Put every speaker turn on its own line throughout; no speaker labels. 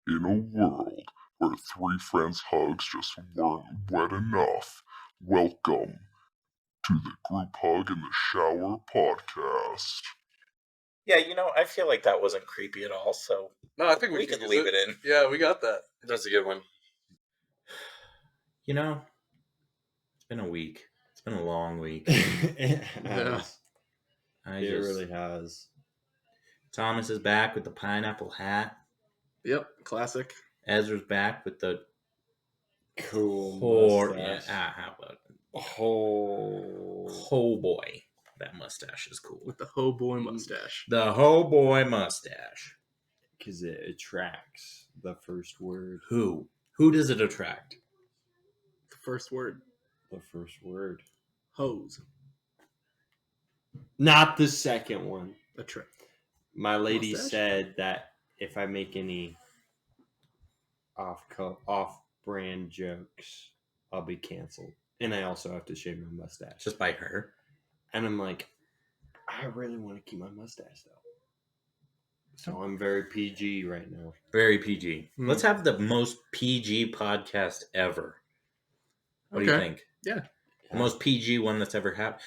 In a world where three friends' hugs just weren't wet enough, welcome to the Group Hug in the Shower podcast.
Yeah, I feel like that wasn't creepy at all, so
No, I think
we
can
could
use
leave it in.
Yeah, we got that. That's a good one.
It's been a week. It's been a long week.
It
Yeah.
has. It really has.
Thomas is back with the pineapple hat.
Yep, classic.
Ezra's back with the
Cool mustache.
how about
Oh
boy. That mustache is cool.
With the ho boy mustache.
The ho boy mustache.
because it attracts the first word.
Who? Who does it attract?
The first word.
The first word.
Hose.
Not the second one.
Attract.
My lady
Mustache?
said that if I make any off-brand jokes, I'll be canceled. And I also have to shave my mustache.
Just by her.
And I'm like, I really want to keep my mustache, though. So I'm very PG right now.
Very PG.
Mm.
Let's have the most PG podcast ever. What do you think?
Yeah.
The most PG one that's ever happened.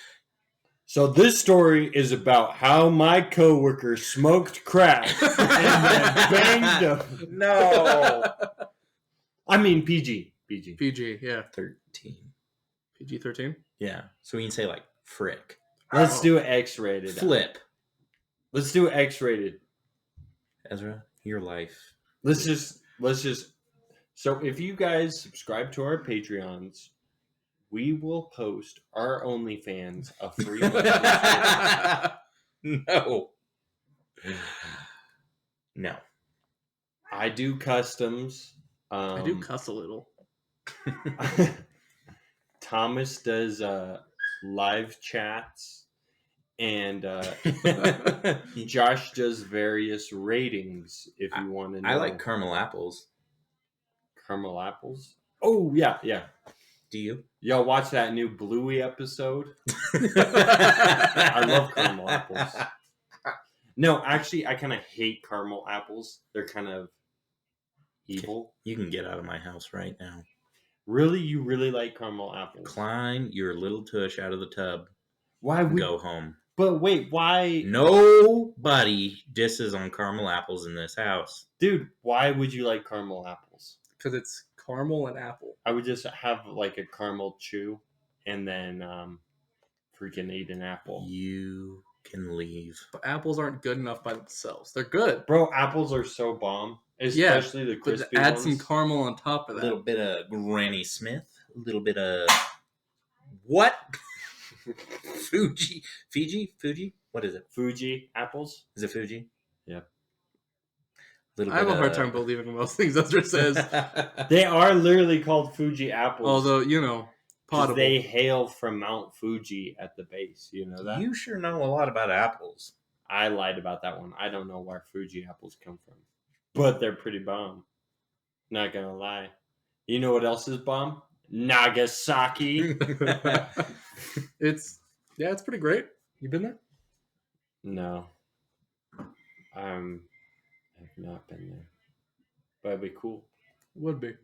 So this story is about how my coworker smoked crack and then banged him.
No.
I mean PG. PG.
PG, yeah.
13.
PG-13?
Yeah. So we can say like frick.
Let's do X-rated.
Flip.
Let's do X-rated.
Ezra, your life.
Let's just. So if you guys subscribe to our Patreons, we will post our OnlyFans a free
No. No.
I do customs.
I do cuss a little.
Thomas does live chats, and Josh does various ratings. If you want to know,
I like caramel apples.
caramel apples. Oh yeah.
Do you?
Y'all watch that new Bluey episode? I love caramel apples. No, actually, I kind of hate caramel apples. They're kind of evil.
You can get out of my house right now.
Really? You really like caramel apples?
Climb your little tush out of the tub.
Why
And
would...
go home.
But wait, why...
Nobody disses on caramel apples in this house.
Dude, why would you like caramel apples?
Because it's caramel and apple.
I would just have like a caramel chew and then freaking eat an apple.
You can leave.
But apples aren't good enough by themselves. They're good.
Bro, apples are so bomb. Especially the
But
crispy
add
ones.
some caramel on top of
A
that.
little bit of Granny Smith. A little bit of... What? Fuji? What is it?
Fuji apples?
Is it Fuji?
Yeah.
I have a hard time believing most things Ezra says.
They are literally called Fuji apples.
Although,
'cause
potable.
they hail from Mount Fuji at the base. You know that?
You sure know a lot about apples.
I lied about that one. I don't know where Fuji apples come from. But they're pretty bomb. Not gonna lie. You know what else is bomb? Nagasaki.
It's pretty great. You been there?
No. I've not been there. But it'd be cool.
Would be.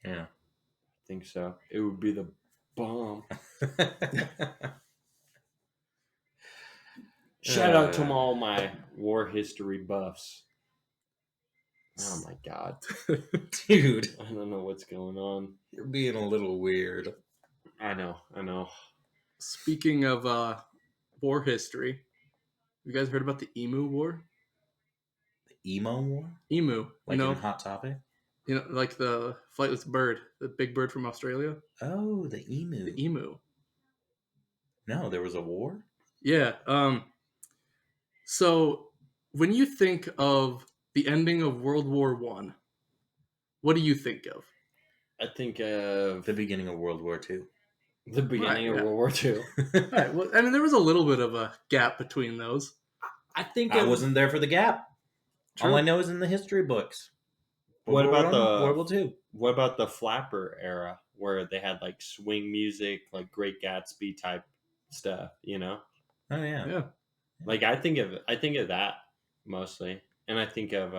Yeah.
I think so. It would be the bomb. Shout out to all my war history buffs. Oh my god.
Dude,
I don't know what's going on.
you're being a little weird.
I know.
Speaking of war history, you guys heard about the Emu War?
The Emo War?
Emu.
Like in Hot Topic?
Like the flightless bird, the big bird from Australia.
Oh, the emu.
The emu.
No, there was a war?
Yeah. So when you think of the ending of World War I, what do you think of?
I think of
The beginning of World War II.
the beginning of
yeah.
World War II.
Right, well, I mean, there was a little bit of a gap between those.
I think
I wasn't there for the gap.
True.
All I know is in the history books.
What
World
about
War I,
the-
World War II?
What about the flapper era where they had like swing music, like Great Gatsby type stuff, you know?
Oh yeah.
Yeah.
Like I think of that mostly. And I think of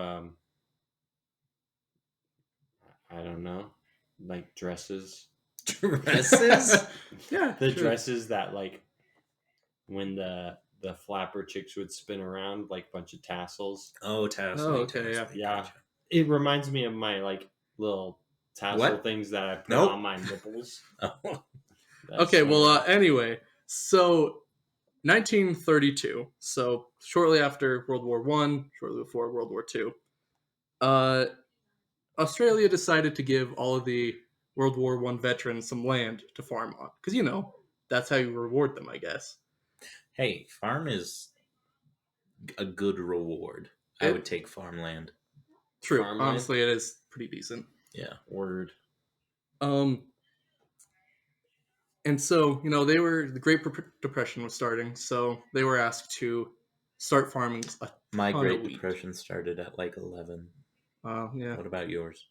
I don't know, like dresses.
Dresses?
Yeah,
The
sure.
dresses that like when the flapper chicks would spin around like a bunch of tassels.
Oh, tassel.
Oh, okay, yeah.
Yeah, it reminds me of my like little tassel
What?
things that I put
Nope.
on my nipples.
Oh.
that
Okay,
swing
well,
around.
anyway, so 1932, so shortly after World War One, shortly before World War Two, Australia decided to give all of the World War One veterans some land to farm on, because that's how you reward them, I guess.
Hey, farm is a good reward. I would take farmland.
True,
Farmland?
honestly, it is pretty decent.
Yeah.
Word.
And so, the Great Depression was starting, so they were asked to start farming a
My
ton
Great
of wheat.
Depression started at like 11.
Yeah.
What about yours?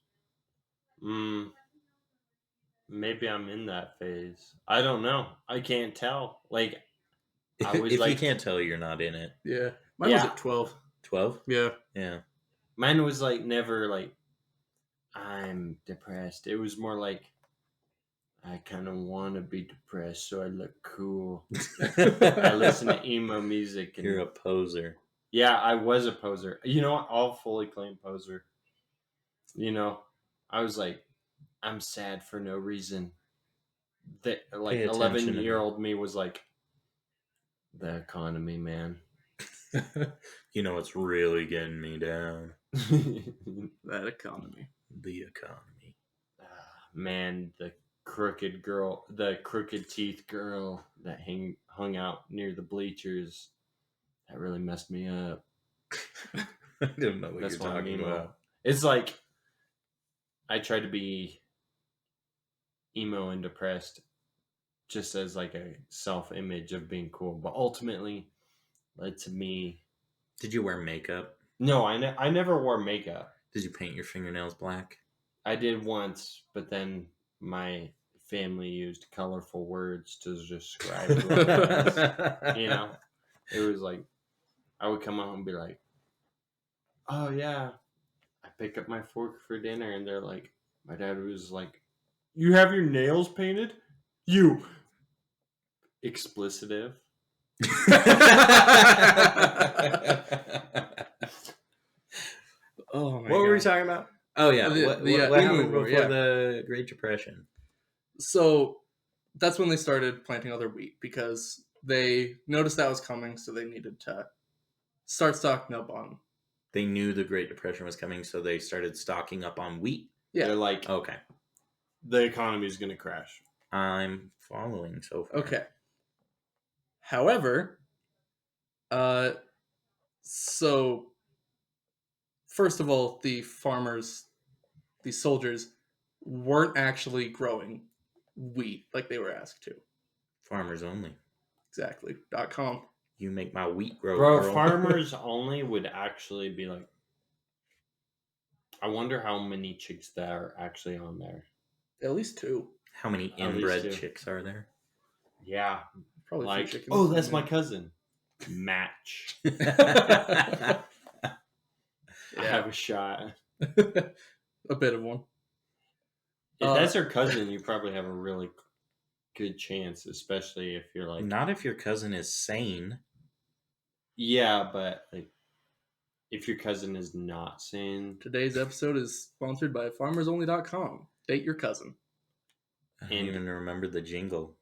Maybe I'm in that phase. I don't know. I can't tell. Like, I was
If
like,
you can't tell, you're not in it.
Yeah. Mine was
Yeah.
at 12.
12?
Yeah.
Yeah.
mine was like never like I'm depressed. It was more like I kind of want to be depressed so I look cool. I listen to emo music and
You're a poser.
yeah, I was a poser. You know what? I'll fully claim poser. You know, I was like, I'm sad for no reason. That like
Pay attention to me.
11-year-old me was like, the economy, man.
You know what's really getting me down?
That economy.
The economy.
Man, the crooked teeth girl that hung out near the bleachers, that really messed me up.
I don't know what
That's
you're
why I'm
talking
emo.
about.
It's like I tried to be emo and depressed just as like a self-image of being cool, but ultimately led to me.
Did you wear makeup?
No, I never wore makeup.
Did you paint your fingernails black?
I did once, but then my family used colorful words to describe who I was. You know, it was like I would come home and be like, "Oh yeah, I pick up my fork for dinner," and they're like, my dad was like, "You have your nails painted? You explicitive."
Oh my
What were we
God.
talking about? Oh yeah, what
Emu
happened
War,
before
yeah.
the Great Depression?
So that's when they started planting other wheat because they noticed that was coming, so they needed to start stocking up on.
They knew the Great Depression was coming, so they started stocking up on wheat.
Yeah.
They're like,
Okay,
the economy is going to crash.
I'm following so far.
Okay. However, so first of all, the farmers, the soldiers, weren't actually growing wheat like they were asked to.
Farmers only.
Exactly. .com.
You make my wheat grow,
Bro,
girl.
farmers only would actually be like, I wonder how many chicks that are actually on there.
At least 2.
How many
At least
inbred
2.
chicks are there?
Yeah.
Probably
Like,
3 chickens.
oh, that's my cousin. Match. I
Yeah.
have a shot.
A bit of one.
If that's your cousin, you probably have a really good chance, especially if you're like,
Not if your cousin is sane.
yeah, but like, if your cousin is not sane,
Today's episode is sponsored by FarmersOnly.com. Date your cousin.
I don't
And-
even remember the jingle.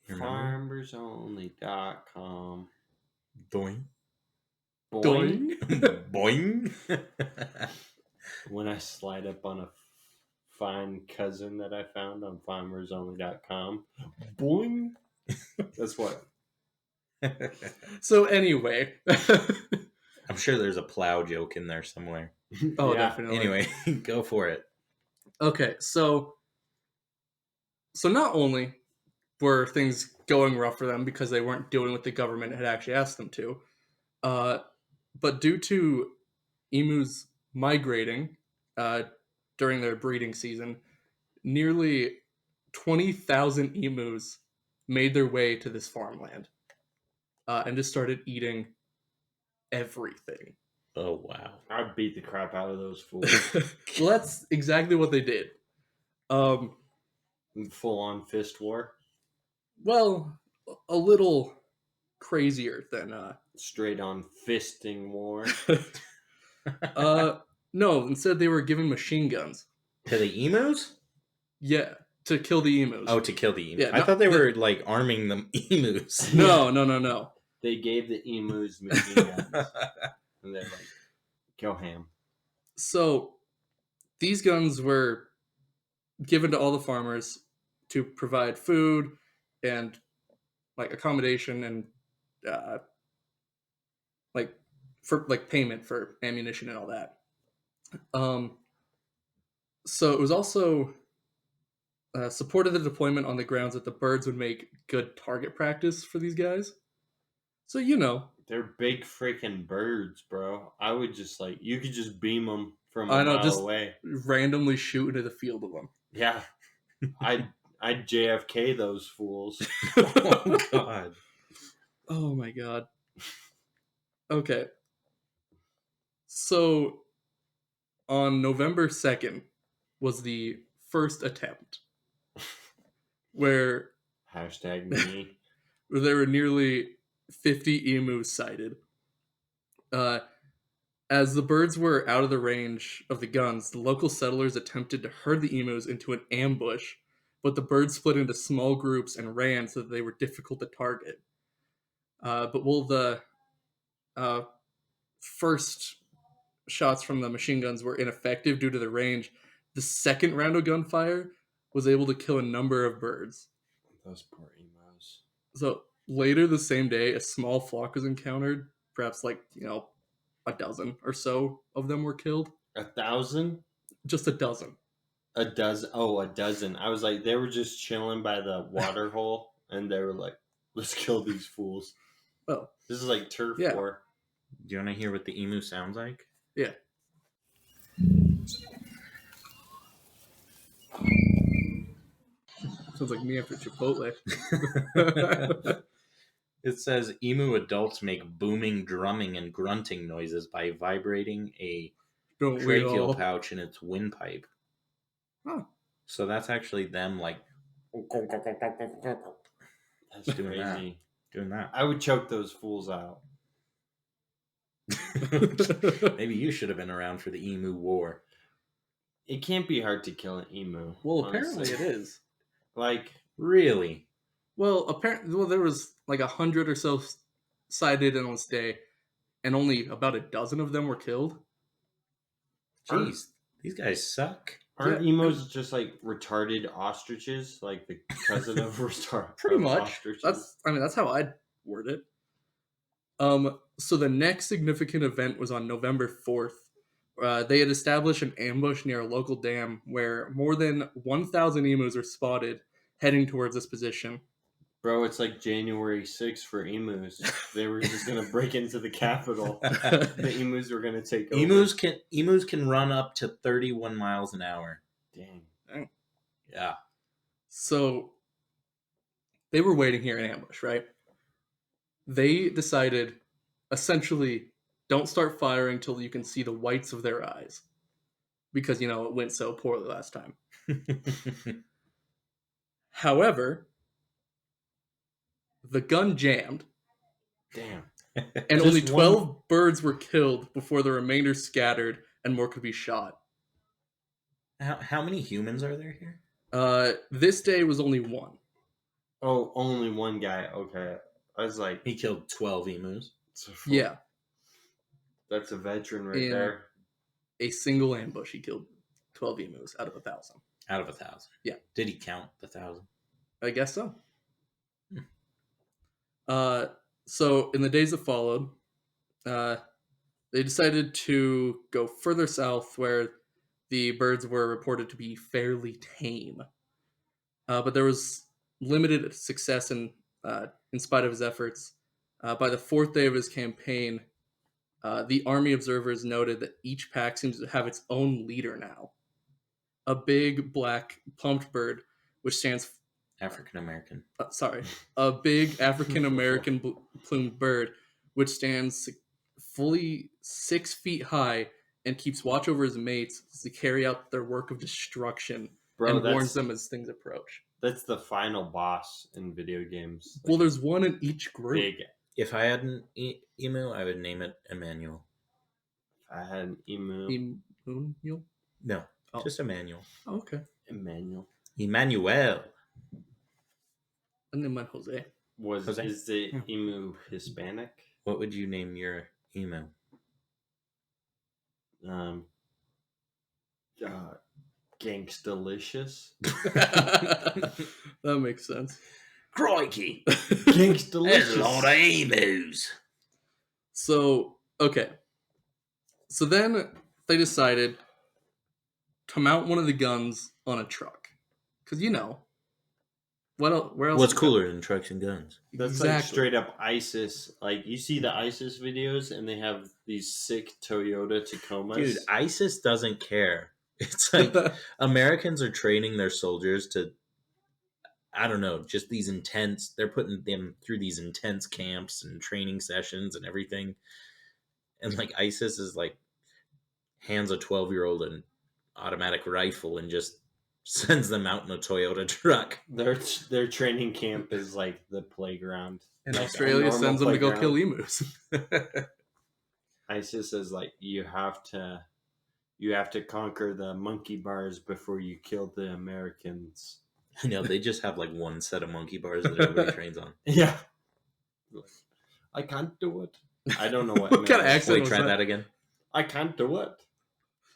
You remember?
FarmersOnly.com.
Boing.
Boing.
Boing.
When I slide up on a fine cousin that I found on FarmersOnly.com. Boing. That's what.
So anyway.
I'm sure there's a plow joke in there somewhere.
Oh,
Yeah.
definitely.
Anyway, go for it.
Okay, so not only were things going rough for them because they weren't doing what the government had actually asked them to, but due to emus migrating during their breeding season, nearly 20,000 emus made their way to this farmland and just started eating everything.
Oh, wow.
I beat the crap out of those fools.
Well, that's exactly what they did.
Full on fist war.
Well, a little crazier than
Straight on fisting war.
no, instead they were given machine guns.
To the emus?
Yeah, to kill the emus.
Oh, to kill the emus.
Yeah,
I
not
thought they
the-
were like arming the emus.
No.
They gave the emus machine guns. And they're like, go ham.
So these guns were given to all the farmers to provide food and like accommodation and like for like payment for ammunition and all that. So it was also supported the deployment on the grounds that the birds would make good target practice for these guys. So
They're big freaking birds, bro. I would just like, you could just beam them from a
I know,
mile
just
away.
randomly shoot into the field of them.
Yeah. I'd JFK those fools.
Oh, God.
Oh my god. Okay. So on November 2nd was the first attempt where
Hashtag me.
there were nearly 50 emus sighted. As the birds were out of the range of the guns, the local settlers attempted to herd the emus into an ambush, but the birds split into small groups and ran so that they were difficult to target. But while the first shots from the machine guns were ineffective due to the range, the second round of gunfire was able to kill a number of birds.
Those poor emos.
So later the same day, a small flock was encountered. Perhaps a dozen or so of them were killed.
1,000?
Just a dozen.
A dozen. Oh, a dozen. I was like, they were just chilling by the water hole, and they were like, let's kill these fools.
Oh,
This is like turf
Yeah.
war.
Do you want to hear what the emu sounds like?
yeah. Sounds like me after Chipotle.
It says emu adults make booming, drumming, and grunting noises by vibrating a
Don't we
tracheal
all?
pouch in its windpipe.
Huh.
So that's actually them like
That's
Doing that.
crazy.
doing that.
I would choke those fools out.
Maybe you should have been around for the Emu War.
It can't be hard to kill an emu.
Well,
honestly.
apparently it is.
Like,
Really?
Well, apparently, there was like 100 or so sighted on this day, and only about a dozen of them were killed.
Jeez, these guys suck.
aren't
Yeah.
emos just like retarded ostriches? Like the cousin of retarded
Pretty much.
ostriches?
That's how I'd word it. So the next significant event was on November 4th. They had established an ambush near a local dam where more than 1,000 emus are spotted heading towards this position.
Bro, it's like January 6th for emus. They were just gonna break into the Capitol. The emus were gonna take over.
Emus can run up to 31 miles an hour.
Dang.
Yeah.
So they were waiting here in ambush, right? They decided, essentially, don't start firing till you can see the whites of their eyes. Because, it went so poorly last time. However, the gun jammed,
Damn.
and
Just
only
one-
12 birds were killed before the remainder scattered and more could be shot.
How many humans are there here?
This day was only one.
Oh, only one guy. Okay. I was like,
He killed 12 emus.
Yeah,
That's a veteran right
In-
there.
a single ambush, he killed 12 emus out of 1,000.
Out of 1,000.
Yeah.
Did he count the 1,000?
I guess so. So in the days that followed, they decided to go further south where the birds were reported to be fairly tame. But there was limited success in spite of his efforts. By the fourth day of his campaign, the army observers noted that each pack seems to have its own leader now. A big black plumped bird, which stands
African American.
a big African American plumed bird, which stands fully 6 feet high and keeps watch over his mates to carry out their work of destruction
Bro,
and warns
that's
them as things approach.
that's the final boss in video games.
Well,
Like,
there's one in each group.
big.
If I had an emu, I would name it Emmanuel.
I had an emu.
Emmanuel?
No,
Oh.
just Emmanuel.
Oh, okay.
Emmanuel.
Emmanuel.
And then my Jose.
Jose?
Is the emu Hispanic?
What would you name your emu?
Gangstalicious.
That makes sense.
Crikey!
Gangstalicious.
of emus.
So, okay. So then they decided to mount one of the guns on a truck. Because, you know, where else?
What's cooler than trucks and guns?
That's like straight up ISIS. Like, you see the ISIS videos and they have these sick Toyota Tacomas.
Dude, ISIS doesn't care. It's like Americans are training their soldiers to, I don't know, just these intense, they're putting them through these intense camps and training sessions and everything. And like ISIS is like, hands a 12-year-old an automatic rifle and just sends them out in a Toyota truck.
Their training camp is like the playground.
And
Like,
Australia
a normal
sends them to go
playground.
kill emus.
ISIS is like, you have to conquer the monkey bars before you kill the Americans.
I know, they just have like one set of monkey bars that everybody trains on.
Yeah. I can't do it. I don't know what.
What kind of
American-
accent
Wait,
was
try
that?
that again.
I can't do it.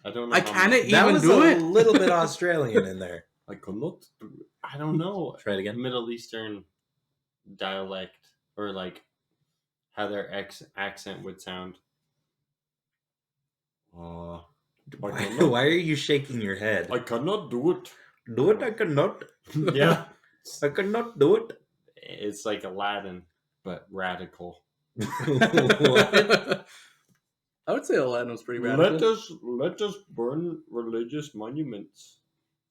I don't know.
I
how
can't
much-
even
That was
do
a
it.
little bit Australian in there.
I cannot do it. I don't know.
Try it again.
Middle Eastern dialect, or like how their accent would sound.
Why are you shaking your head?
I cannot do it.
Do it, I cannot.
Yeah,
I cannot do it.
it's like Aladdin, but radical.
What?
I would say Aladdin was pretty radical.
Let us burn religious monuments.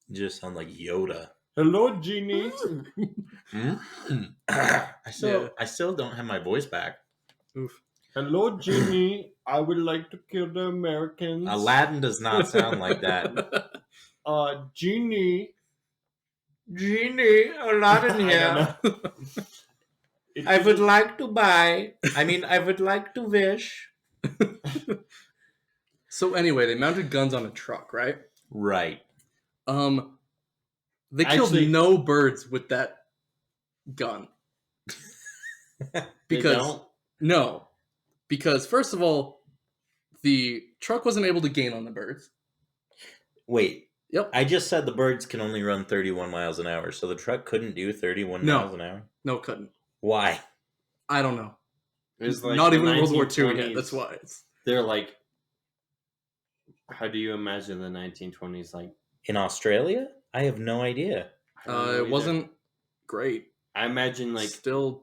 You just sound like Yoda.
Hello, genie.
I still don't have my voice back.
Oof.
Hello, genie. I would like to kill the Americans.
Aladdin does not sound like that.
Genie.
Genie, Aladdin
I don't know.
I would like to buy. I would like to wish.
So anyway, they mounted guns on a truck, right?
Right.
They killed
Actually-
no birds with that gun.
They
Because
don't?
no, because first of all, the truck wasn't able to gain on the birds.
Wait.
Yep.
I just said the birds can only run 31 miles an hour, so the truck couldn't do 31
No.
miles an hour?
No, couldn't.
Why?
I don't know.
It was like
Not
the
even World War II
1920s.
yet. That's why. It's,
They're like, how do you imagine the 1920s? Like,
In Australia? I have no idea.
I don't know
it
either.
wasn't great.
I imagine like
Still,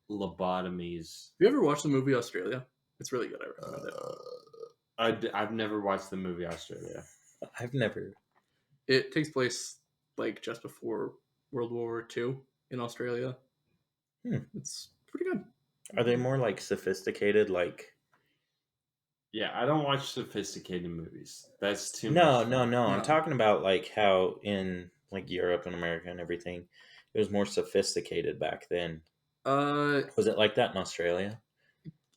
lobotomies.
have you ever watched the movie Australia? It's really good. I recommend it.
I've never watched the movie Australia.
I've never.
It takes place like just before World War II in Australia. It's pretty good.
Are they more like sophisticated? Like
Yeah, I don't watch sophisticated movies. That's too
no.
much.
I'm
No.
talking about like how in like Europe and America and everything, it was more sophisticated back then. Was it like that in Australia,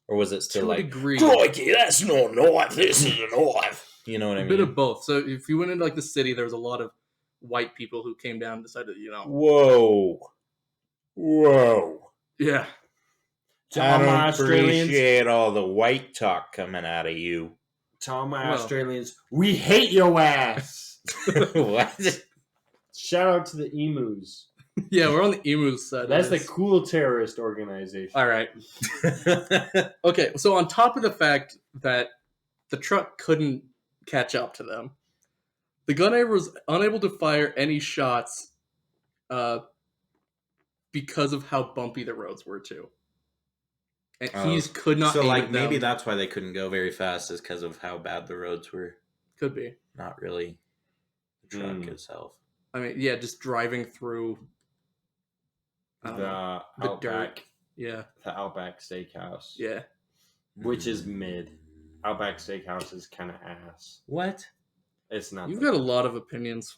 or was it still
To a
like
degree,
crikey, that's not a knife. This is a knife. You know what I
a
mean?
bit of both. So if you went into like the city, there was a lot of white people who came down and decided,
Whoa.
yeah.
To
I
all
don't
my Australians,
appreciate all the white talk coming out of you.
to all my
Well.
Australians, we hate your ass.
What?
Shout out to the emus.
Yeah, we're on the emu side.
That's
of
the
this.
cool terrorist organization.
All right. Okay, so on top of the fact that the truck couldn't catch up to them, the gunner was unable to fire any shots because of how bumpy the roads were too. And he could not
So
aim
like
at
maybe
them.
that's why they couldn't go very fast, is because of how bad the roads were.
Could be.
Not really the truck itself.
I mean, yeah, just driving through. I don't know.
The
The dirt.
Outback,
Yeah,
the Outback Steakhouse.
yeah.
which is mid. Outback Steakhouse is kind of ass.
What?
It's not.
You've
the
got a
best.
lot of opinions.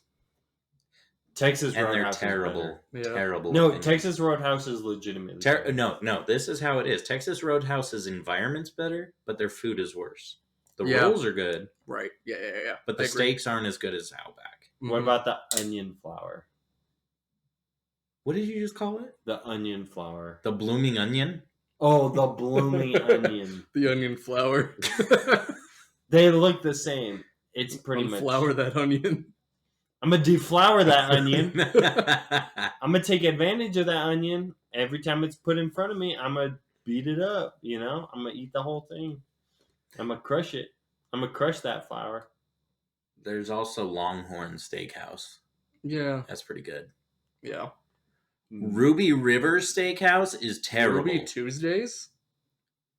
Texas
And they're
Roadhouse
terrible.
Yeah.
is better.
Terrible.
No,
opinions.
Texas Roadhouse is legitimately better.
No. This is how it is. Texas Roadhouse's environment's better, but their food is worse. The
Yeah.
rolls are good,
Right. Yeah.
but the
I agree.
steaks aren't as good as Outback.
What
Mhm.
about the onion flour?
What did you just call it?
The onion flour.
The blooming onion?
Oh, the blooming onion.
the onion flour?
They look the same. It's pretty much.
Flour that onion.
I'm gonna deflour that onion. I'm gonna take advantage of that onion every time it's put in front of me. I'm gonna beat it up. You know, I'm gonna eat the whole thing. I'm gonna crush it. I'm gonna crush that flour.
There's also Longhorn Steakhouse.
Yeah.
That's pretty good.
Yeah.
Ruby River Steakhouse is terrible.
Ruby Tuesdays?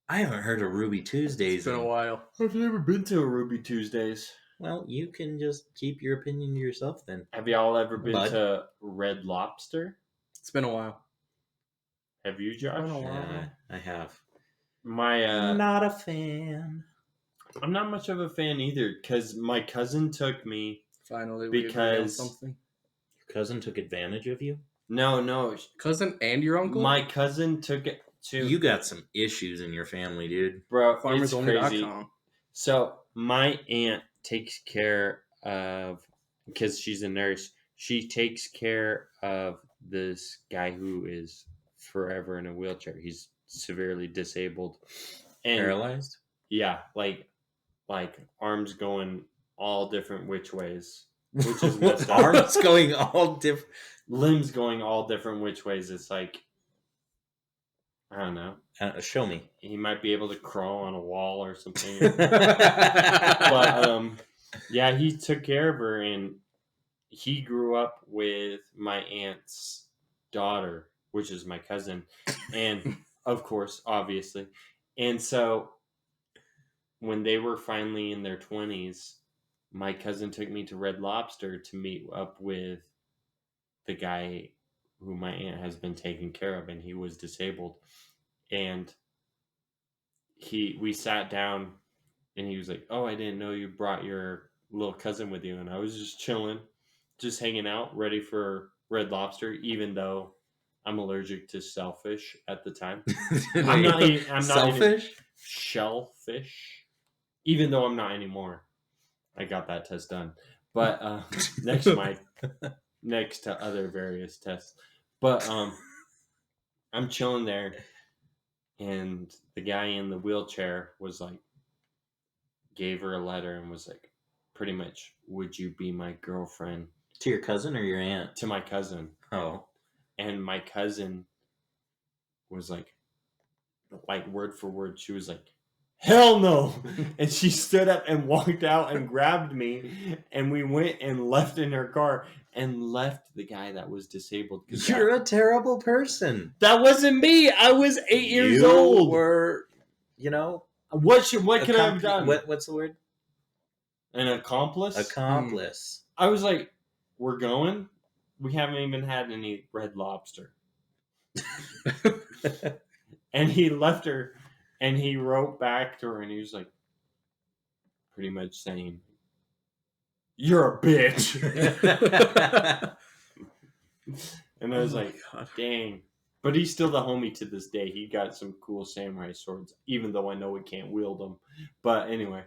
I haven't heard of Ruby Tuesdays.
It's been a
in-
while.
I've never been to a Ruby Tuesdays.
Well, you can just keep your opinion to yourself then.
Have y'all ever been
Bud.
to Red Lobster?
It's been a while.
Have you, Josh?
been a while.
Yeah, I have.
My
Not a fan.
I'm not much of a fan either because my cousin took me.
Finally, we agree on
Because-
something.
Your cousin took advantage of you?
No,
Cousin and your uncle?
my cousin took it to.
You got some issues in your family, dude.
bro, it's crazy.
FarmersOnly.com.
So my aunt takes care of, because she's a nurse. She takes care of this guy who is forever in a wheelchair. He's severely disabled, and
Paralyzed?
yeah, like arms going all different which ways, which is messed up.
Arms going all different.
Limbs going all different which ways. It's like, I don't know.
Show me.
He might be able to crawl on a wall or something. But yeah, he took care of her, and he grew up with my aunt's daughter, which is my cousin, and of course, obviously. And so when they were finally in their 20s, my cousin took me to Red Lobster to meet up with the guy who my aunt has been taking care of, and he was disabled. And we sat down, and he was like, "Oh, I didn't know you brought your little cousin with you." And I was just chilling, just hanging out, ready for Red Lobster, even though I'm allergic to shellfish at the time. I'm not eating
Selfish?
shellfish, even though I'm not anymore. I got that test done, but next to other various tests. But I'm chilling there, and the guy in the wheelchair was like, gave her a letter and was like, pretty much, "Would you be my girlfriend?"
To your cousin or your aunt?
To my cousin.
Oh.
And my cousin was like word for word, she was like, "Hell no!" And she stood up and walked out and grabbed me, and we went and left in her car and left the guy that was disabled.
You're a terrible person.
That wasn't me. I was 8 years old.
Were,
What could I have done?
What's the word?
An accomplice?
Accomplice.
I was like, "We're going? We haven't even had any Red Lobster." And he left her, and he wrote back to her, and he was like, pretty much saying, "You're a bitch." And I was like,
God.
dang. But he's still the homie to this day. He got some cool samurai swords, even though I know we can't wield them. But anyway.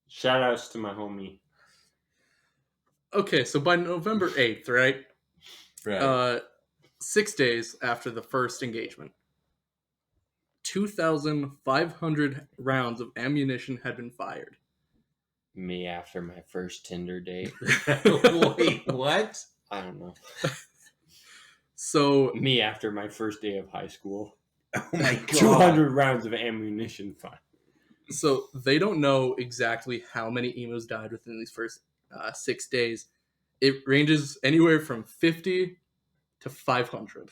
Shout outs to my homie.
Okay, so by November 8th, right?
Right.
6 days after the first engagement, 2,500 rounds of ammunition had been fired.
Me after my first Tinder date.
Wait, what?
I don't know.
So
Me after my first day of high school.
Oh my god.
200 rounds of ammunition fired.
So they don't know exactly how many emus died within these first 6 days. It ranges anywhere from 50 to 500.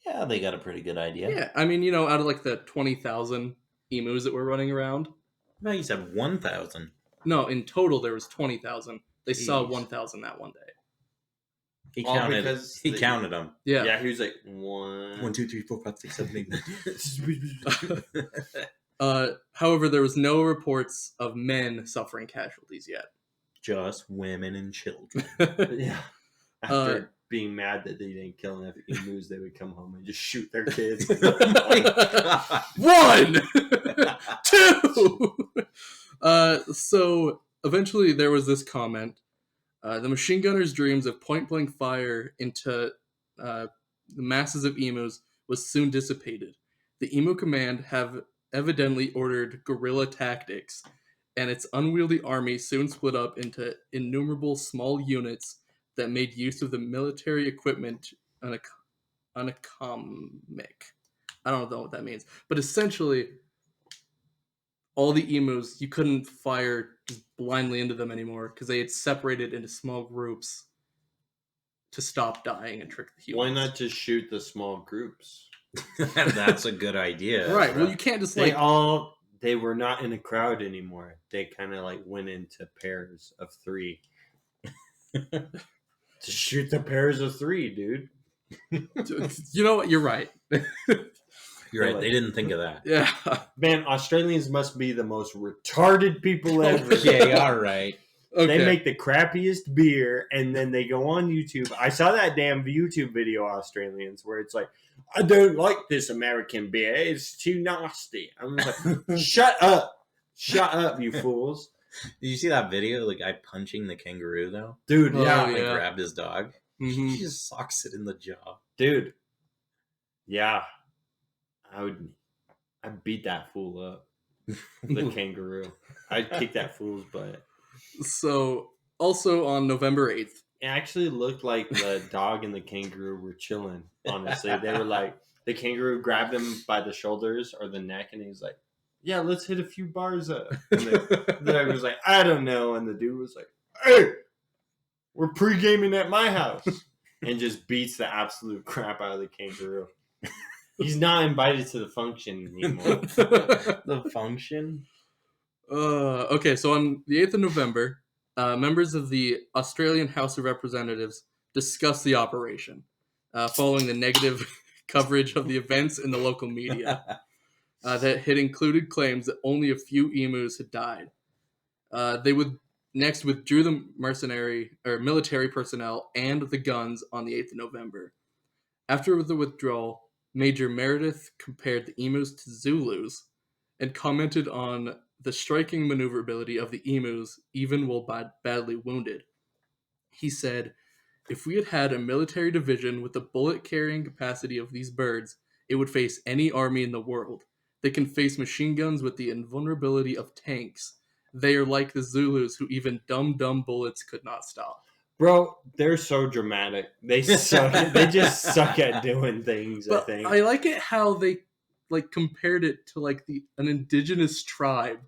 Yeah, they got a pretty good idea.
Yeah, I mean, out of like the 20,000 emus that were running around.
No, you said 1,000.
No, in total there was 20,000. They saw
Jeez.
1,000 that one day.
He
All
counted.
because
He
they-
counted them.
Yeah.
Yeah, he was like 1,
1, 2, 3, 4, 5, 6, 7, 8, 9.
However, there was no reports of men suffering casualties yet.
Just women and children.
Yeah. After being mad that they didn't kill enough emus, they would come home and just shoot their kids.
Oh my God.
1, 2. So eventually, there was this comment: the machine gunner's dreams of point-blank fire into the masses of emus was soon dissipated. The emu command have evidently ordered guerrilla tactics, and its unwieldy army soon split up into innumerable small units that made use of the military equipment uneconomic. I don't know what that means, but essentially, all the emus, you couldn't fire just blindly into them anymore because they had separated into small groups to stop dying and trick the humans.
Why not just shoot the small groups?
That's a good idea.
Right. Well, you can't just
They were not in a crowd anymore. They kind of like went into pairs of 3. To shoot the pairs of 3, dude.
You know what? You're right.
You're right. They didn't think of that.
Yeah.
Man, Australians must be the most retarded people ever.
Okay, all right.
Okay.
They make the crappiest beer, and then they go on YouTube. I saw that damn YouTube video, Australians, where it's like, I don't like this American beer. It's too nasty. I'm like, shut up. Shut up, you fools.
Did you see that video of the guy punching the kangaroo, though?
Dude,
Oh,
yeah.
He
yeah.
grabbed his dog.
Mhm.
He just socks it in the jaw.
Dude. Yeah. I'd beat that fool up. The kangaroo. I'd kick that fool's butt.
So, also on November 8th,
It actually looked like the dog and the kangaroo were chilling, honestly. They were like, the kangaroo grabbed him by the shoulders or the neck, and he was like, yeah, let's hit a few bars up. And the dog was like, I don't know. And the dude was like, hey, we're pre-gaming at my house. And just beats the absolute crap out of the kangaroo. He's not invited to the function anymore.
The function?
okay, so on the 8th of November, members of the Australian House of Representatives discussed the operation, following the negative coverage of the events in the local media that had included claims that only a few emus had died. They would next withdrew the military personnel and the guns on the 8th of November. After the withdrawal, Major Meredith compared the emus to Zulus and commented on the striking maneuverability of the emus, even while badly wounded. He said, if we had had a military division with the bullet-carrying capacity of these birds, it would face any army in the world. They can face machine guns with the invulnerability of tanks. They are like the Zulus who even dumb bullets could not stop.
Bro, they're so dramatic. They suck. They just suck at doing things,
But
I think.
I like it how they compared it to an indigenous tribe.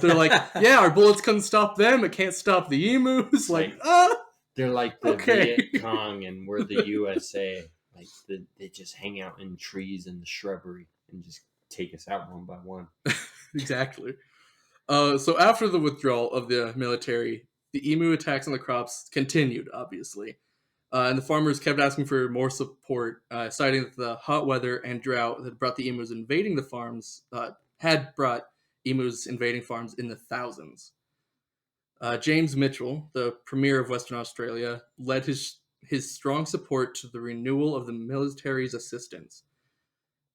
They're like, yeah, our bullets couldn't stop them. It can't stop the emus.
They're like the
Okay.
Viet Cong, and we're the USA. They just hang out in trees and the shrubbery and just take us out one by one.
Exactly. So after the withdrawal of the military, the emu attacks on the crops continued, obviously. And the farmers kept asking for more support, citing that the hot weather and drought that brought the emus invading the farms had brought emus invading farms in the thousands. James Mitchell, the Premier of Western Australia, led his strong support to the renewal of the military's assistance.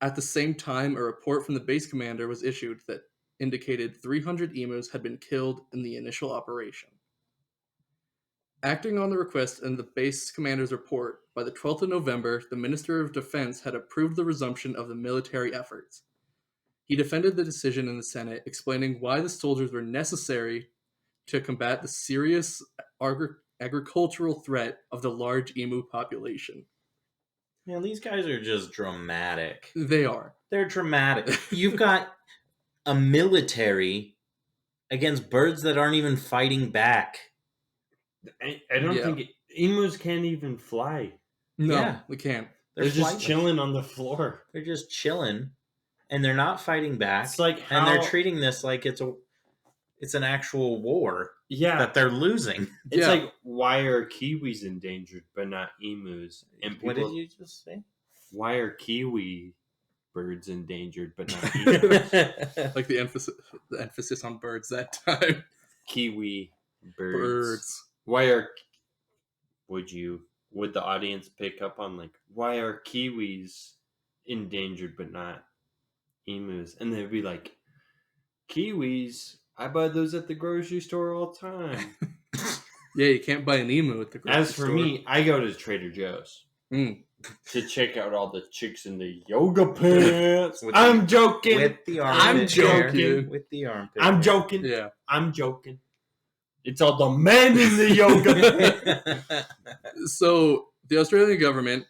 At the same time, a report from the base commander was issued that indicated 300 emus had been killed in the initial operation. Acting on the request and the base commander's report, by the 12th of November, the Minister of Defense had approved the resumption of the military efforts. He defended the decision in the Senate, explaining why the soldiers were necessary to combat the serious agricultural threat of the large emu population.
Man, these guys are just dramatic.
They are.
They're dramatic. You've got a military against birds that aren't even fighting back.
I don't think emus can't even fly.
No,
Yeah.
we can't.
They're just
flightless.
chilling on the floor.
They're just chilling, and they're not fighting back.
It's like
and they're
how-
treating this like it's It's an actual war
Yeah,
that they're losing.
it's
Yeah.
like, why are kiwis endangered but not emus? And people,
What did you just say?
why are kiwi birds endangered but not emus?
Like the emphasis on birds that time.
Kiwi birds.
Birds.
Why are would the audience pick up on like, why are kiwis endangered but not emus? And they'd be like, kiwis, I buy those at the grocery store all the time.
Yeah, you can't buy an emu at the grocery
As for
store.
me, I go to Trader Joe's
Mm.
to check out all the chicks in the yoga pants.
With
I'm joking.
With the armpit
I'm
hair.
joking.
With the armpit
I'm
hair.
joking.
Yeah.
I'm joking. It's all the men in the yoga.
So the Australian government,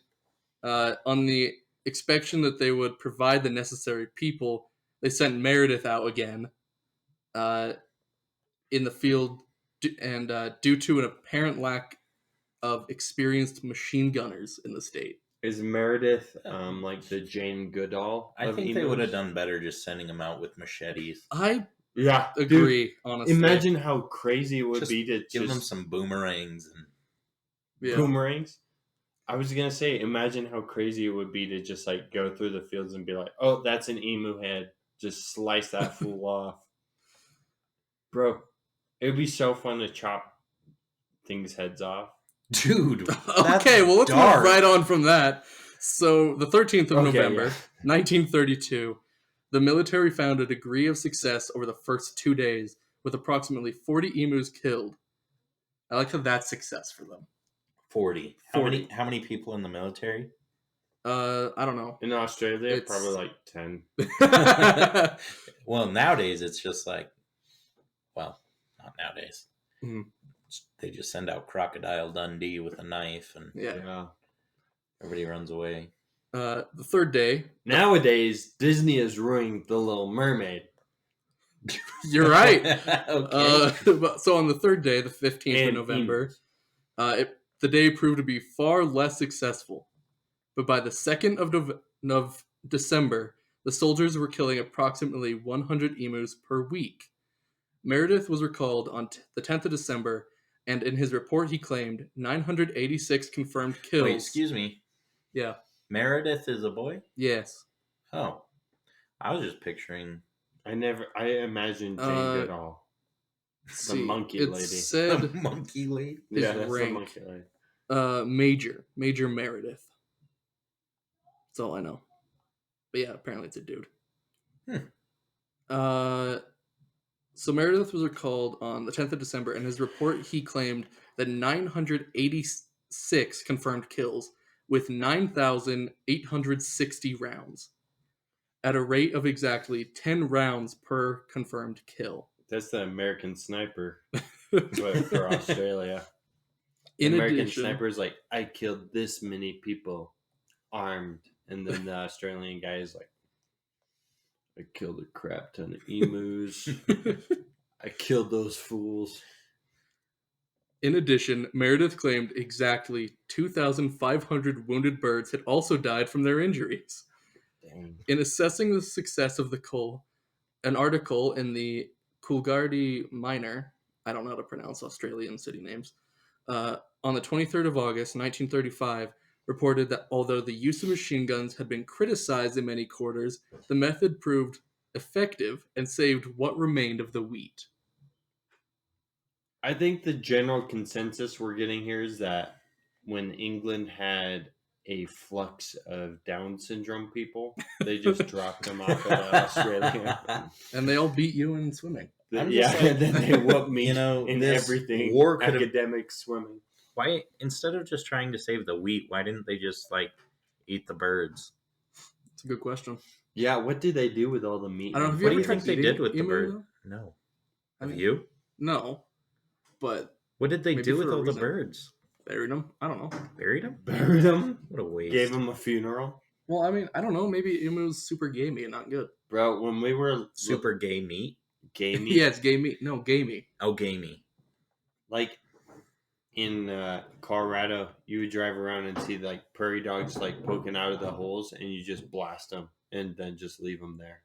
on the expectation that they would provide the necessary people, they sent Meredith out again in the field, and due to an apparent lack of experienced machine gunners in the state.
Is Meredith like the Jane Goodall?
I
of
think they
emos?
would have done better just sending them out with machetes.
I
Yeah, dude,
agree, honestly.
imagine how crazy it would
Just
be to
Give them
just
some boomerangs and
Yeah.
boomerangs. I was gonna say, imagine how crazy it would be to just like go through the fields and be like, "Oh, that's an emu head." Just slice that fool off, bro. It would be so fun to chop things' heads off.
dude.
Okay, well, let's
dark.
move right on from that. So, the 13th of
Okay,
November,
yeah.
1932, the military found a degree of success over the first 2 days, with approximately 40 emus killed. I like how that's success for them.
40.
40.
How many people in the military?
I don't know.
In Australia,
It's-
probably like 10.
Well, nowadays it's just like, well, not nowadays.
Mhm.
They just send out Crocodile Dundee with a knife and
Yeah.
everybody runs away.
The third day,
Nowadays, Disney is ruining The Little Mermaid.
you're right.
Okay.
So on the third day, the 15th of
And
November, the day proved to be far less successful. But by the 2nd of December, the soldiers were killing approximately 100 emus per week. Meredith was recalled on the 10th of December, and in his report he claimed 986 confirmed kills.
Wait, excuse me.
Yeah.
Meredith is a boy?
Yes.
Oh. I was just picturing
I imagined Jane Goodall.
The
monkey
it
lady.
the
said
monkey lady.
His
Yeah, that's the
rank.
monkey lady.
Major Meredith. That's all I know. But yeah, apparently it's a dude. So Meredith was recalled on the 10th of December. In his report, he claimed that 986 confirmed kills with 9,860 rounds at a rate of exactly 10 rounds per confirmed kill.
That's the American Sniper, but for Australia. The
In
American
addition,
Sniper is like, I killed this many people armed. And then the Australian guy is like, I killed a crap ton of emus. I killed those fools.
In addition, Meredith claimed exactly 2,500 wounded birds had also died from their injuries.
Dang.
In assessing the success of the cull, an article in the Coolgardie Miner, I don't know how to pronounce Australian city names, on the 23rd of August, 1935, reported that although the use of machine guns had been criticized in many quarters, the method proved effective and saved what remained of the wheat.
I think the general consensus we're getting here is that when England had a flux of Down syndrome people, they just dropped them off at Australia.
And they all beat you in swimming.
I'm
Yeah,
just like,
and then they whooped me
you know,
in
this
everything.
war could've-
Academic swimming.
Why, instead of just trying to save the wheat, why didn't they just, like, eat the birds?
It's a good question.
Yeah, what did they do with all the meat?
I don't know. Have
What
you
do
ever
you
tried
think they
eating
did with the
emu,
bird?
though?
No.
I
Have
mean,
you?
No, but
What did they
maybe
do with
for a
all the
reason.
birds?
buried them. I don't know.
Buried them?
Buried them,
What a waste.
gave them a funeral.
Well, I mean, I don't know. Maybe emu's super gamey and not good.
Bro, when we were
Super gay meat?
gay meat,
Yeah, it's gamey. No, gamey.
Oh, gamey.
like in Colorado, you would drive around and see like prairie dogs like poking out of the holes, and you just blast them and then just leave them there.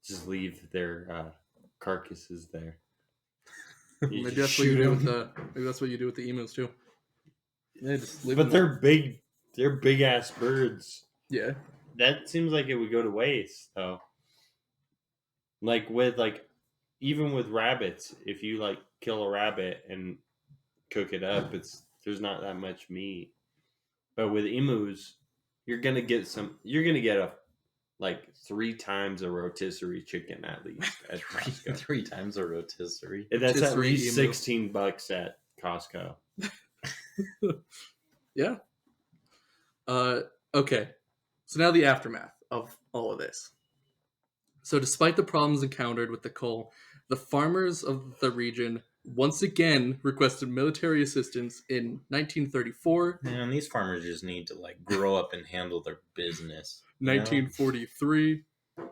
Just leave their carcasses there. You
Maybe
just
that's what you
shoot
do with
'em.
maybe that's what you do with the emus too. Yeah, just leave
But
them.
they're big. They're big ass birds.
Yeah.
That seems like it would go to waste, though. Like with even with rabbits, if you like kill a rabbit and cook it up, there's not that much meat. But with emus, you're gonna get a like 3 times a rotisserie chicken at least at Costco.
Three times a rotisserie.
And that's at
Rotisserie
least
emu.
$16 at Costco.
Yeah. Okay. So now the aftermath of all of this. So despite the problems encountered with the coal, the farmers of the region once again requested military assistance in 1934,
Man, these farmers just need to like grow up and handle their business. you know?
1943,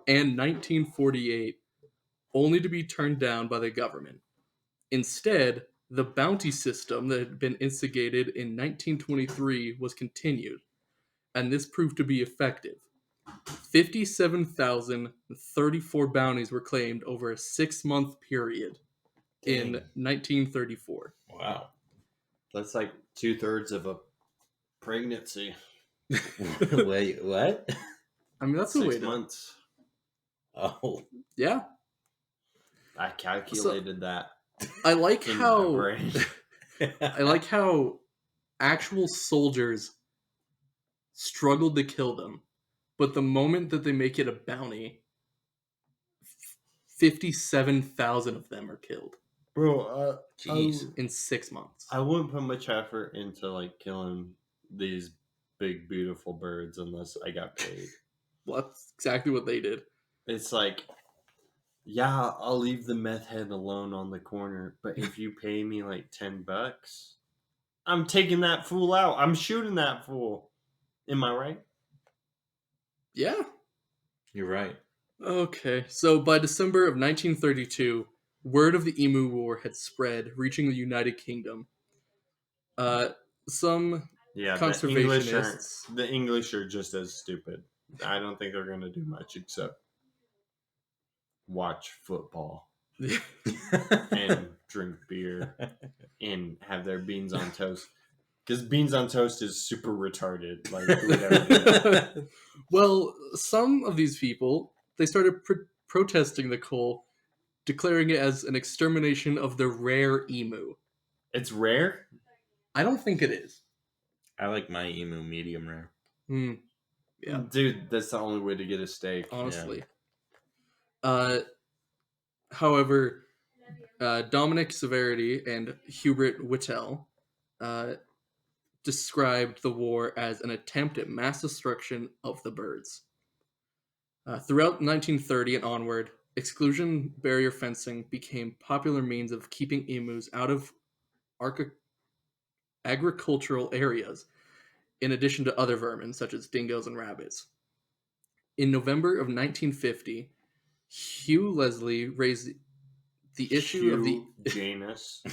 and 1948, only to be turned down by the government. Instead, the bounty system that had been instigated in 1923 was continued, and this proved to be effective. 57,034 bounties were claimed over a 6-month period in
Dang.
1934.
Wow.
That's like 2/3 of a pregnancy.
Wait, what?
I mean, that's a way
6
to...
months.
Oh,
Yeah.
I calculated that
I like
in my
how...
brain.
I like how actual soldiers struggled to kill them, but the moment that they make it a bounty, 57,000 of them are killed
Bro,
Jeez.
in 6 months.
I wouldn't put much effort into like killing these big beautiful birds unless I got paid.
Well, that's exactly what they did.
It's like, yeah, I'll leave the meth head alone on the corner, but if you pay me like $10, I'm taking that fool out. I'm shooting that fool. Am I right?
Yeah.
You're right.
Okay, so by December of 1932, word of the Emu War had spread, reaching the United Kingdom. Some
Yeah,
conservationists.
the English are just as stupid. I don't think they're going to do much except watch football and drink beer and have their beans on toast. Because beans on toast is super retarded. Like, who would ever do that?
Well, some of these people, they started protesting the coal, declaring it as an extermination of the rare emu.
It's rare?
I don't think it is.
I like my emu medium rare.
Yeah.
Dude, that's the only way to get a steak.
Honestly. However, Dominic Severity and Hubert Whittle described the war as an attempt at mass destruction of the birds. Throughout 1930 and onward, exclusion barrier fencing became popular means of keeping emus out of agricultural areas, in addition to other vermin such as dingoes and rabbits. In November of 1950, Hugh Leslie raised the issue of the
Janus.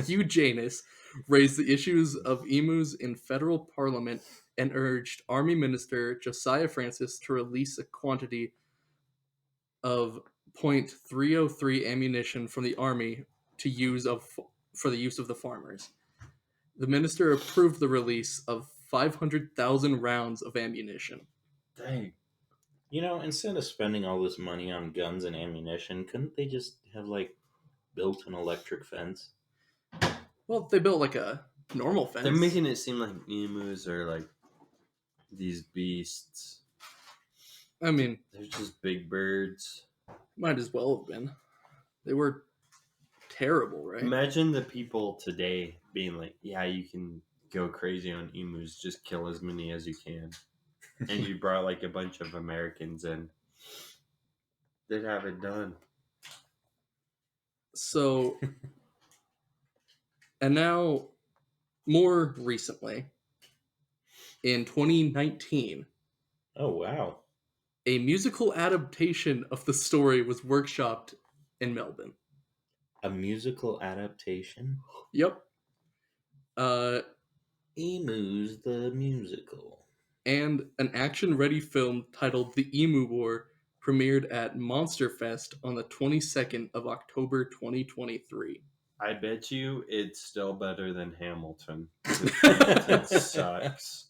Hugh Janus raised the issues of emus in federal parliament and urged Army Minister Josiah Francis to release a quantity of .303 ammunition from the Army to for the use of the farmers. The minister approved the release of 500,000 rounds of ammunition.
Dang.
Instead of spending all this money on guns and ammunition, couldn't they just have like built an electric fence?
Well, they built like a normal fence.
They're making it seem like emus are like these beasts.
I mean,
They're just big birds.
might as well have been. They were terrible, right?
Imagine the people today being like, yeah, you can go crazy on emus, just kill as many as you can. And you brought like a bunch of Americans in. They'd have it done.
So, and now, more recently, in 2019,
Oh, wow.
a musical adaptation of the story was workshopped in Melbourne.
A musical adaptation?
Yep.
Emus the Musical.
And an action-ready film titled The Emu War premiered at Monster Fest on the 22nd of October 2023.
I bet you it's still better than Hamilton. Hamilton sucks.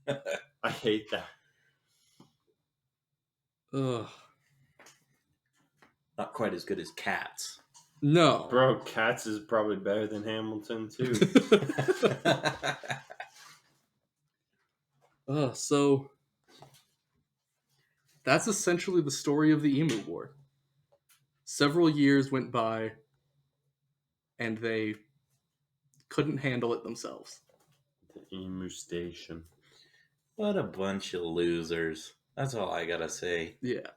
I hate that.
Ugh.
Not quite as good as Cats.
No.
Bro, Cats is probably better than Hamilton, too.
So that's essentially the story of the Emu War. Several years went by, and they couldn't handle it themselves.
The Emu Station.
What a bunch of losers. That's all I gotta say.
Yeah.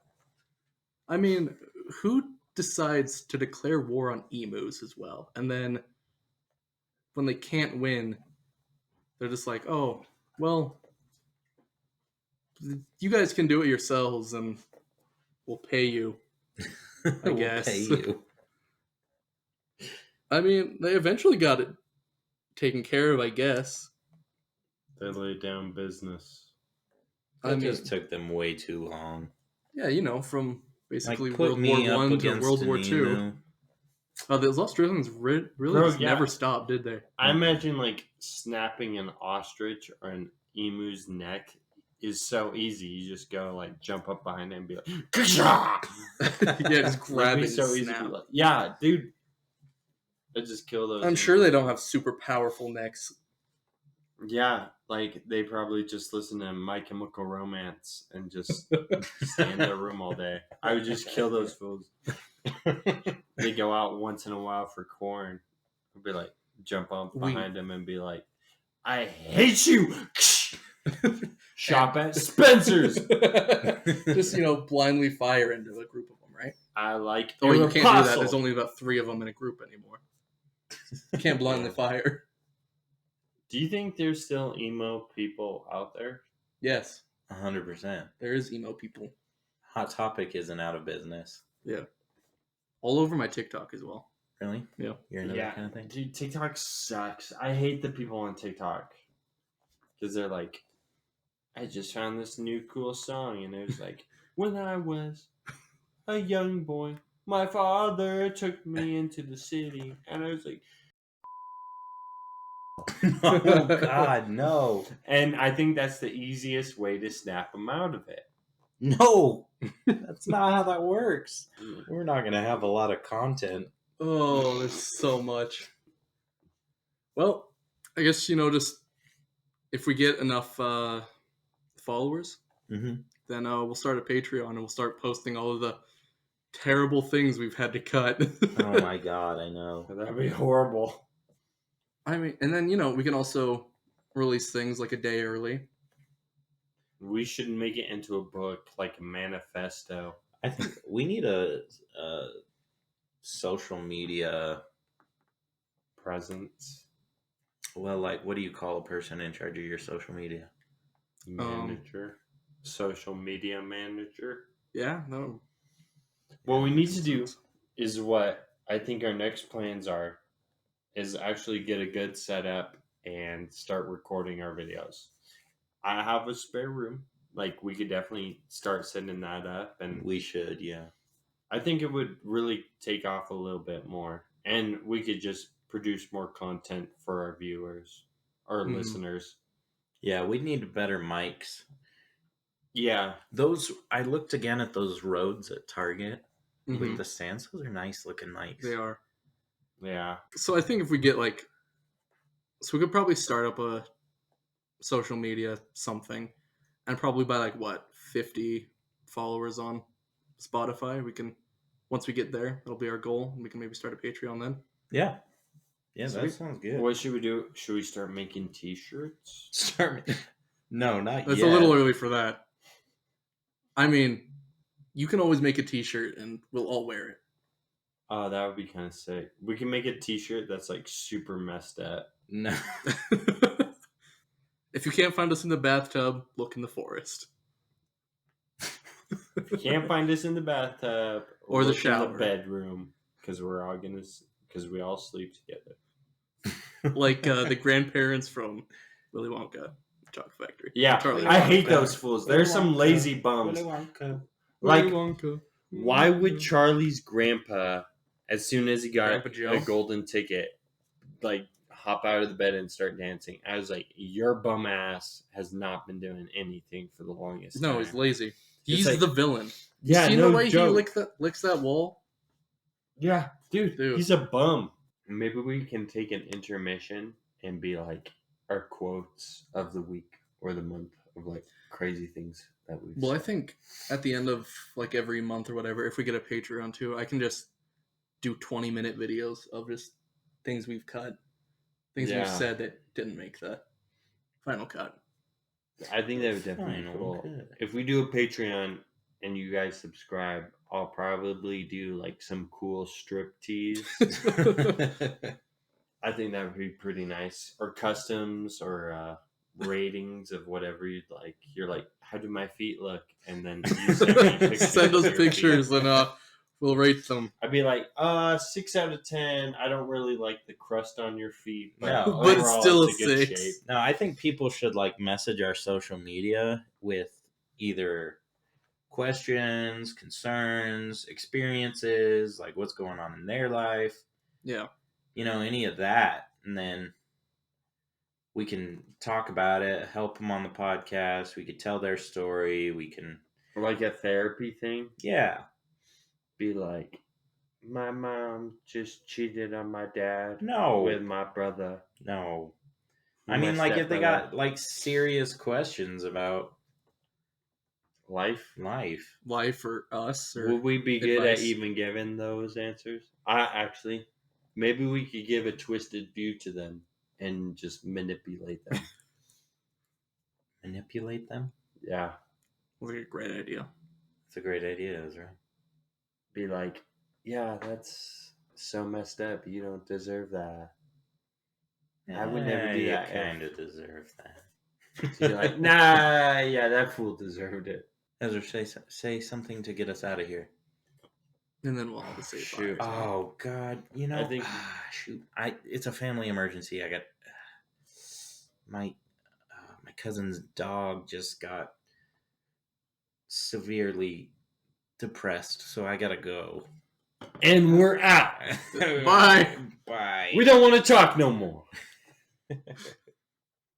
I mean, who decides to declare war on emus as well? And then when they can't win, they're just like, oh, well, you guys can do it yourselves and we'll pay you. I guess.
We'll pay you.
I mean, they eventually got it taken care of, I guess.
They laid down business.
It just took them way too long.
Yeah, you know, from basically
Like,
World War One to World War Two. Those Australians really
Bro,
just never stopped, did they?
I imagine like snapping an ostrich or an emu's neck is so easy. You just go like jump up behind it and be like, "Ka-shah!"
Yeah, just grab
It'd
it
be so
and
easy. To
snap.
be like, yeah, dude. I just kill those.
I'm sure they don't have super powerful necks.
Yeah, like they probably just listen to My Chemical Romance and just stay in their room all day. I would just kill those fools. They go out once in a while for corn. I'd be like, jump up behind them and be like, I hate you. Shop at Spencer's.
Just, blindly fire into a group of them, right?
I like.
Oh, you can't do that.
Apostle.
There's only about 3 of them in a group anymore. You can't blindly fire.
Do you think there's still emo people out there?
Yes,
100%.
there is emo people.
Hot Topic isn't out of business.
Yeah. All over my TikTok as well.
Really?
Yeah.
You're into that kind of thing?
Dude, TikTok sucks. I hate the people on TikTok. Because they're like, I just found this new cool song. And it was like, when I was a young boy, my father took me into the city. And I was like,
Oh, God, no.
and I think that's the easiest way to snap them out of it.
No. That's not how that works. We're not going to have a lot of content.
Oh, there's so much. Well, I guess, just if we get enough followers,
Mm-hmm.
then we'll start a Patreon and we'll start posting all of the terrible things we've had to cut.
Oh, my God, I know.
That'd be horrible.
I mean, and then, we can also release things like a day early.
We should make it into a book, like a manifesto.
I think we need a social media
Presence.
Well, like, what do you call a person in charge of your social media?
Manager. Social media manager.
Yeah, no.
What we need to do is what I think our next plans are, is actually get a good setup and start recording our videos. I have a spare room. Like, we could definitely start setting that up. And
We should, yeah.
I think it would really take off a little bit more. And we could just produce more content for our viewers, our listeners.
Yeah, we need better mics.
Yeah.
Mm-hmm.
I looked again at those Rhodes at Target with the stands. Those are nice looking mics.
They are.
Yeah.
So I think if we get so we could probably start up a social media something, and probably by 50 followers on Spotify, we can, once we get there, that'll be our goal, and we can maybe start a Patreon then.
Yeah. Yeah, that
Sweet.
sounds good.
What should we do? Should we start making t-shirts?
No, not
It's
yet.
a little early for that. I mean, you can always make a t-shirt and we'll all wear it.
Oh, that would be kind of sick. We can make a t-shirt that's super messed up.
No.
If you can't find us in the bathtub, look in the forest.
If you can't find us in the bathtub
Or the
look in
shower.
the bedroom, because we all sleep together.
Like the grandparents from Willy Wonka, Chocolate Factory.
Yeah,
Charlie
I
Wonka.
hate those fools. There's some lazy bums.
Willy Wonka.
Like,
Willy Wonka.
why would Charlie's grandpa, as soon as he got
Grandpa Joe?
a golden ticket, like hop out of the bed and start dancing? I was like, your bum ass has not been doing anything for the longest time.
No, he's lazy. He's
like-
the villain.
Yeah,
you seen
no
the way
joke.
he licks that wall?
Yeah, dude,
Dude.
he's a bum. Maybe we can take an intermission and be like our quotes of the week or the month of like crazy things that we've
Well, I
said.
think at the end of like every month or whatever, if we get a Patreon too, I can just do 20-minute videos of just things we've cut, things
Yeah.
we've said that didn't make the final cut.
I think that would definitely be
Final
cool.
cut.
If we do a Patreon and you guys subscribe, I'll probably do like some cool strip tease. I think that would be pretty nice. Or customs or ratings of whatever you'd like. You're like, how do my feet look? And then you send me pictures.
Send
of
us
your
pictures
feet.
and we'll rate them.
I'd be like, 6 out of 10. I don't really like the crust on your feet.
No,
but
overall,
still
it's a good
6.
shape.
No, I think people should like message our social media with either questions, concerns, experiences, like what's going on in their life,
Yeah.
any of that, and then we can talk about it, help them on the podcast. We could tell their story. We can,
Like a therapy thing.
yeah,
Be like, my mom just cheated on my dad
no,
with my brother.
no.
with
I mean,
my
like if they
stepbrother.
got like serious questions about
life.
Life or us or
Would we be good
advice.
at even giving those answers? Actually, maybe we could give a twisted view to them and just manipulate them.
manipulate them.
Yeah,
was a great idea.
It's a great idea, Ezra.
be like, yeah, that's so messed up. You don't deserve that. I would never do that.
Kind of deserve that.
So you're like, nah, yeah, that fool deserved it.
Ezra, say something to get us out of here.
And then we'll have to say
Shoot.
bye.
Oh God,
I think-
shoot, it's a family emergency. I got my cousin's dog just got severely depressed, so I gotta go.
And we're out.
Bye.
Bye.
We don't want to talk no more.